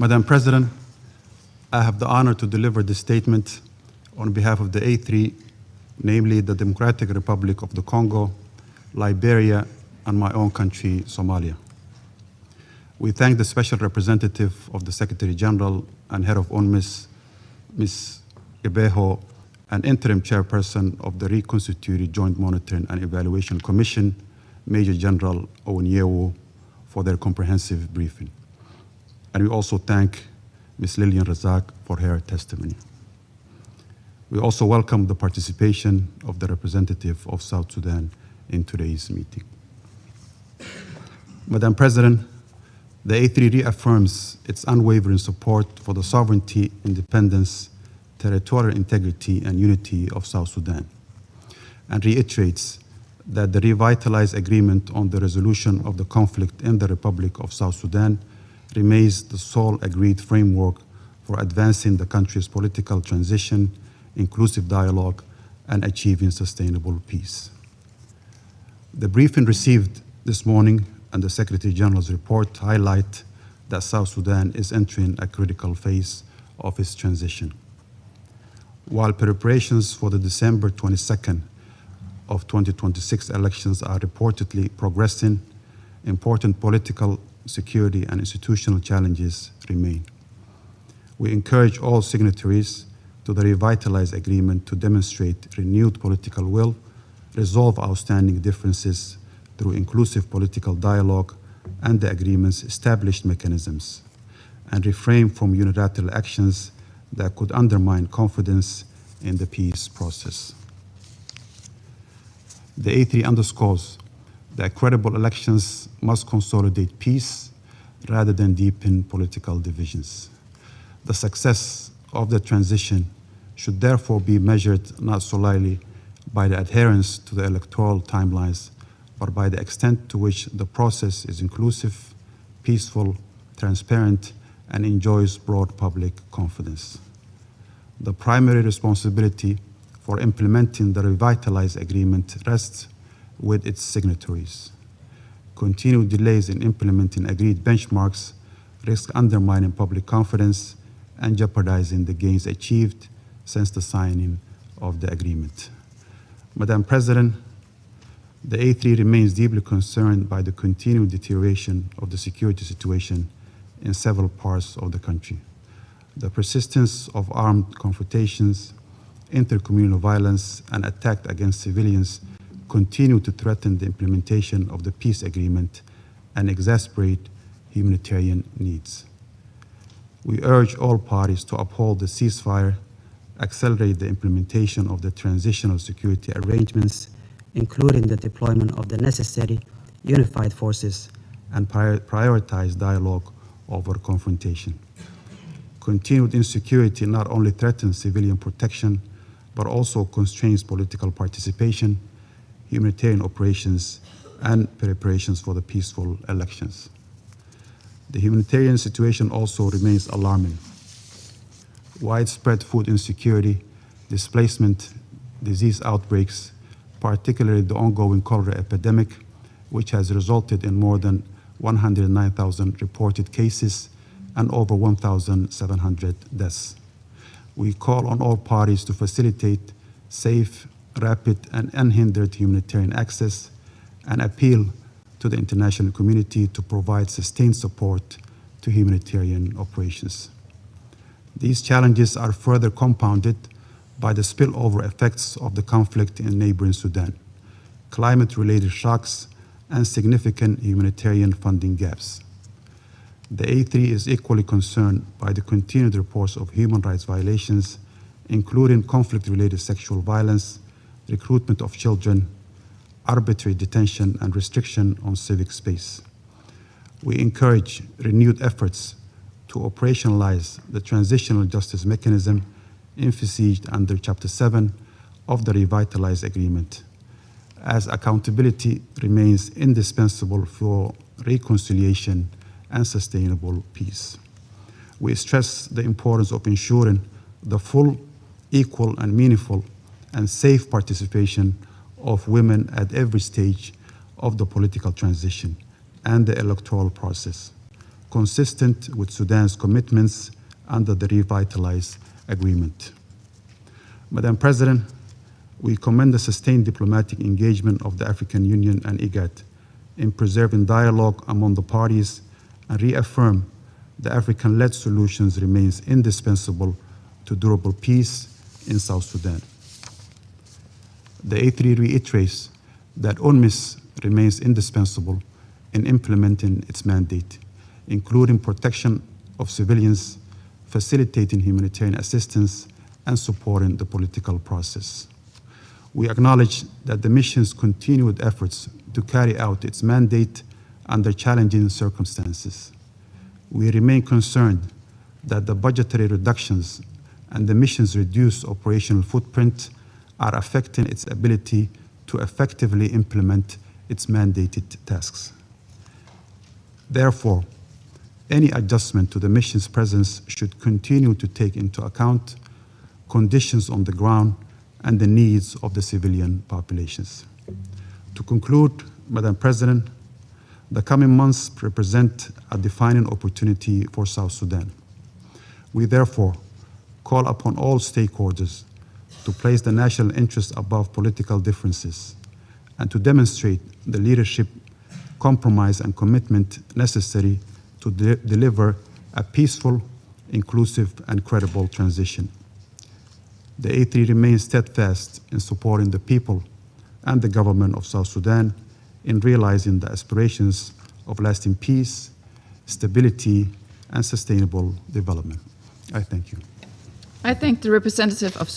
Madam President, I have the honor to deliver this statement on behalf of the A3, namely the Democratic Republic of the Congo, Liberia, and my own country, Somalia. We thank the Special Representative of the Secretary General and Head of UNMISS, Ms. Ibeho, and Interim Chairperson of the reconstituted Joint Monitoring and Evaluation Commission, Major General Onyewu, for their comprehensive briefing. And we also thank Ms. Lillian Razak for her testimony. We also welcome the participation of the representative of South Sudan in today's meeting. Madam President, the A3 reaffirms its unwavering support for the sovereignty, independence, territorial integrity, and unity of South Sudan, and reiterates that the revitalized agreement on the resolution of the conflict in the Republic of South Sudan remains the sole agreed framework for advancing the country's political transition, inclusive dialogue, and achieving sustainable peace. The briefing received this morning and the Secretary General's report highlight that South Sudan is entering a critical phase of its transition. While preparations for the December 22nd of 2026 elections are reportedly progressing, important political, security, and institutional challenges remain. We encourage all signatories to the revitalized agreement to demonstrate renewed political will, resolve outstanding differences through inclusive political dialogue and the agreement's established mechanisms, and refrain from unilateral actions that could undermine confidence in the peace process. The A3 underscores that credible elections must consolidate peace rather than deepen political divisions. The success of the transition should therefore be measured not solely by the adherence to the electoral timelines, but by the extent to which the process is inclusive, peaceful, transparent, and enjoys broad public confidence. The primary responsibility for implementing the revitalized agreement rests with its signatories. Continued delays in implementing agreed benchmarks risk undermining public confidence and jeopardizing the gains achieved since the signing of the agreement. Madam President, the A3 remains deeply concerned by the continued deterioration of the security situation in several parts of the country. The persistence of armed confrontations, intercommunal violence, and attacks against civilians continue to threaten the implementation of the peace agreement and exacerbate humanitarian needs. We urge all parties to uphold the ceasefire, accelerate the implementation of the transitional security arrangements, including the deployment of the necessary unified forces, and prioritize dialogue over confrontation. Continued insecurity not only threatens civilian protection, but also constrains political participation, humanitarian operations, and preparations for the peaceful elections. The humanitarian situation also remains alarming. Widespread food insecurity, displacement, disease outbreaks, particularly the ongoing cholera epidemic, which has resulted in more than 109,000 reported cases and over 1,700 deaths. We call on all parties to facilitate safe, rapid, and unhindered humanitarian access, and appeal to the international community to provide sustained support to humanitarian operations. These challenges are further compounded by the spillover effects of the conflict in neighboring Sudan, climate-related shocks, and significant humanitarian funding gaps. The A3 is equally concerned by the continued reports of human rights violations, including conflict-related sexual violence, recruitment of children, arbitrary detention, and restriction on civic space. We encourage renewed efforts to operationalize the transitional justice mechanism emphasized under Chapter 7 of the revitalized agreement, as accountability remains indispensable for reconciliation and sustainable peace. We stress the importance of ensuring the full, equal, and meaningful and safe participation of women at every stage of the political transition and the electoral process. consistent with Sudan's commitments under the revitalized agreement. Madam President, we commend the sustained diplomatic engagement of the African Union and IGAD in preserving dialogue among the parties and reaffirm the African-led solutions remains indispensable to durable peace in South Sudan. The A3 reiterates that UNMISS remains indispensable in implementing its mandate, including protection of civilians, facilitating humanitarian assistance, and supporting the political process. We acknowledge that the mission's continued efforts to carry out its mandate under challenging circumstances. We remain concerned that the budgetary reductions and the mission's reduced operational footprint are affecting its ability to effectively implement its mandated tasks. Therefore, any adjustment to the mission's presence should continue to take into account conditions on the ground and the needs of the civilian populations. To conclude, Madam President, the coming months represent a defining opportunity for South Sudan. We therefore call upon all stakeholders to place the national interest above political differences and to demonstrate the leadership, compromise, and commitment necessary to deliver a peaceful, inclusive, and credible transition. The A3 remains steadfast in supporting the people and the government of South Sudan in realizing the aspirations of lasting peace, stability, and sustainable development. I thank you. I thank the representative of